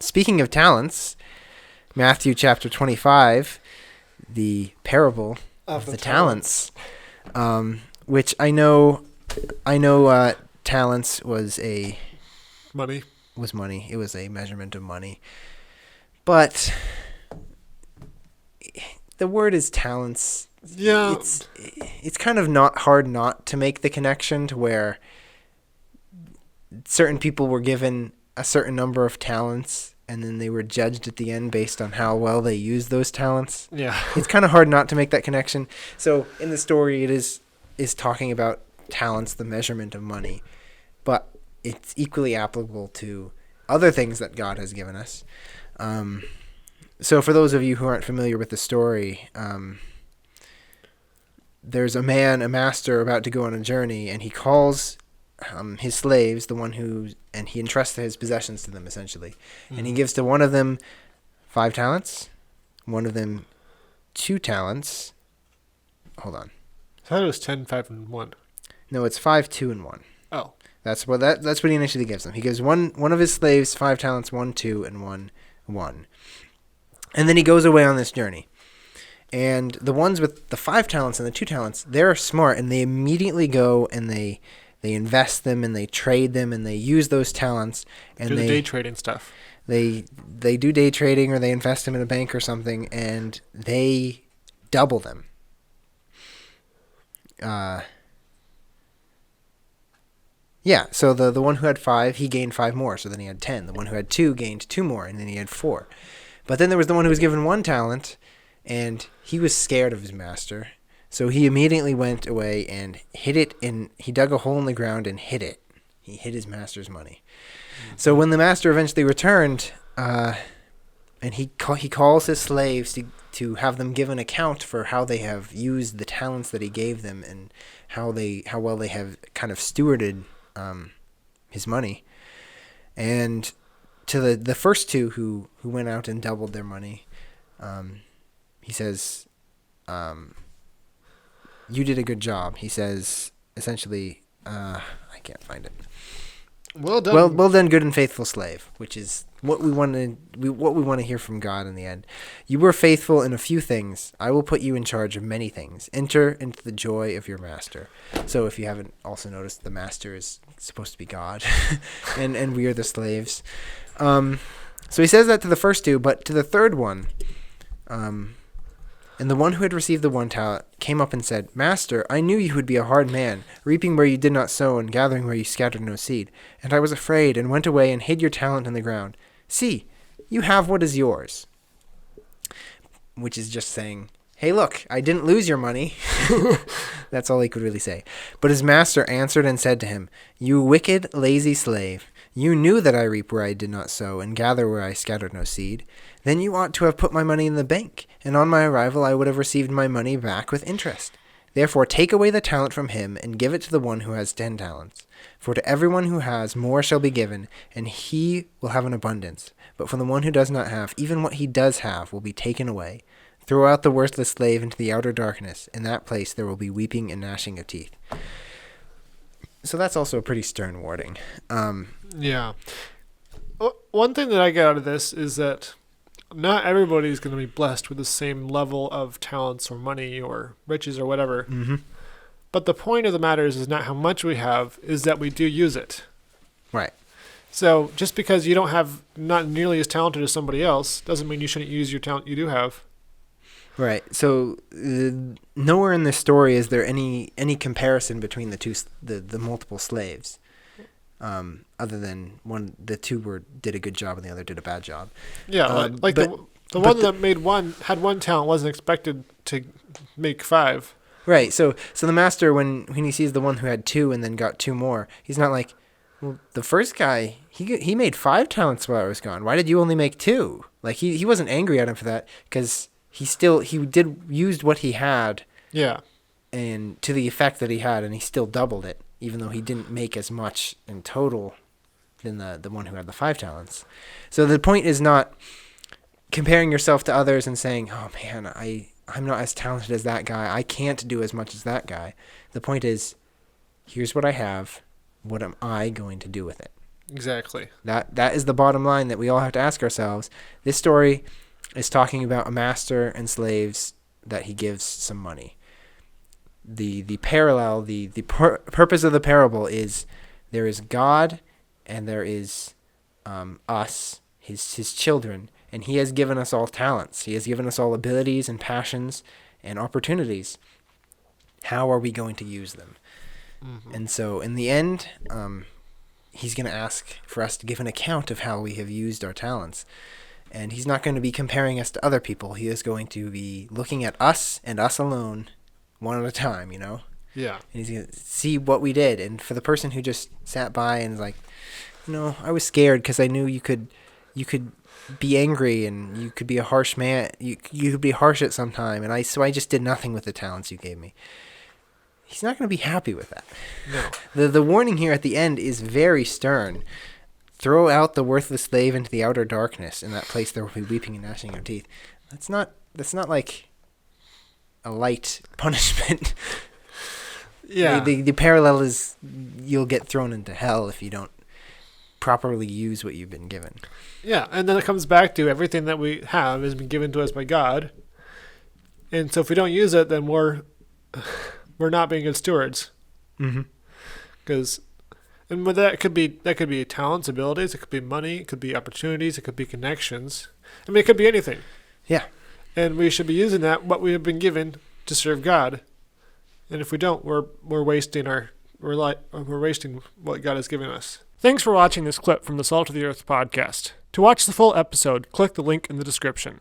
speaking of talents, Matthew chapter 25, the parable of the talents, which I know talents was money. It was a measurement of money. But the word is talents. Yeah. It's kind of not hard not to make the connection to where certain people were given a certain number of talents and then they were judged at the end based on how well they used those talents. Yeah. It's kind of hard not to make that connection. So in the story, it is talking about talents, the measurement of money, but it's equally applicable to other things that God has given us. So for those of you who aren't familiar with the story, there's a master about to go on a journey, and he calls his slaves, and he entrusts his possessions to them, essentially. Mm-hmm. And he gives to one of them 5 talents, one of them 2 talents. Hold on. I thought it was 10, 5, and 1. No, it's 5, 2, and 1. Oh. That's what he initially gives them. He gives one of his slaves 5 talents, 1, 2, and 1. And then he goes away on this journey. And the ones with the 5 talents and the 2 talents, they're smart, and they immediately go and they invest them and they trade them and they use those talents and do the day trading stuff. They do day trading, or they invest them in a bank or something, and they double them. Yeah, so the one who had 5, he gained 5 more, so then he had 10. The one who had 2 gained 2 more, and then he had 4. But then there was the one who was given 1 talent, and he was scared of his master. So he immediately went away and hid it he dug a hole in the ground and hid it. He hid his master's money. Mm-hmm. So when the master eventually returned, and he calls his slaves to have them give an account for how they have used the talents that he gave them and how well they have kind of stewarded his money. And to the first 2 who went out and doubled their money, he says, you did a good job. He says, essentially, I can't find it. Well done. Well done, good and faithful slave, which is what we want to hear from God in the end. You were faithful in a few things. I will put you in charge of many things. Enter into the joy of your master. So if you haven't also noticed, the master is supposed to be God, and we are the slaves. So he says that to the first 2, but to the third one, and the one who had received the 1 talent came up and said, Master, I knew you would be a hard man, reaping where you did not sow and gathering where you scattered no seed. And I was afraid and went away and hid your talent in the ground. See, you have what is yours. Which is just saying, hey, look, I didn't lose your money. That's all he could really say. But his master answered and said to him, You wicked, lazy slave, you knew that I reap where I did not sow and gather where I scattered no seed. Then you ought to have put my money in the bank, and on my arrival I would have received my money back with interest. Therefore take away the talent from him, and give it to the one who has 10 talents. For to everyone who has, more shall be given, and he will have an abundance. But from the one who does not have, even what he does have will be taken away. Throw out the worthless slave into the outer darkness. In that place there will be weeping and gnashing of teeth. So that's also a pretty stern warning. Yeah. One thing that I get out of this is that not everybody is going to be blessed with the same level of talents or money or riches or whatever. Mm-hmm. But the point of the matter is not how much we have, is that we do use it. Right. So just because you don't have not nearly as talented as somebody else doesn't mean you shouldn't use your talent you do have. Right. So nowhere in this story is there any comparison between the multiple slaves, other than the 2 did a good job and the other did a bad job. Yeah, the one that had 1 talent wasn't expected to make 5. Right. So the master, when he sees the one who had 2 and then got 2 more, he's not like, well, the first guy he made 5 talents while I was gone. Why did you only make 2? Like he wasn't angry at him for that, because he used what he had. Yeah. And to the effect that he had, and he still doubled it, even though he didn't make as much in total than the one who had the 5 talents. So the point is not comparing yourself to others and saying, oh man, I'm not as talented as that guy. I can't do as much as that guy. The point is, here's what I have. What am I going to do with it? Exactly. That is the bottom line that we all have to ask ourselves. This story is talking about a master and slaves that he gives some money. The parallel, the purpose of the parable is there is God and there is us, his children, and he has given us all talents. He has given us all abilities and passions and opportunities. How are we going to use them? Mm-hmm. And so in the end, he's going to ask for us to give an account of how we have used our talents. And he's not going to be comparing us to other people. He is going to be looking at us and us alone, one at a time, Yeah. And he's going to see what we did. And for the person who just sat by and is like, I was scared because I knew you could be angry and you could be a harsh man. You could be harsh at some time. And so I just did nothing with the talents you gave me. He's not going to be happy with that. No. The warning here at the end is very stern. Throw out the worthless slave into the outer darkness. In that place there will be weeping and gnashing of teeth. That's not like a light punishment. Yeah. The parallel is you'll get thrown into hell if you don't properly use what you've been given. Yeah, and then it comes back to everything that we have has been given to us by God. And so if we don't use it, then we're not being good stewards. Mm-hmm. And with that could be talents, abilities, it could be money, it could be opportunities, it could be connections. I mean, it could be anything. Yeah. And we should be using what we have been given to serve God. And if we don't, we're wasting we're wasting what God has given us. Thanks for watching this clip from the Salt of the Earth podcast. To watch the full episode, click the link in the description.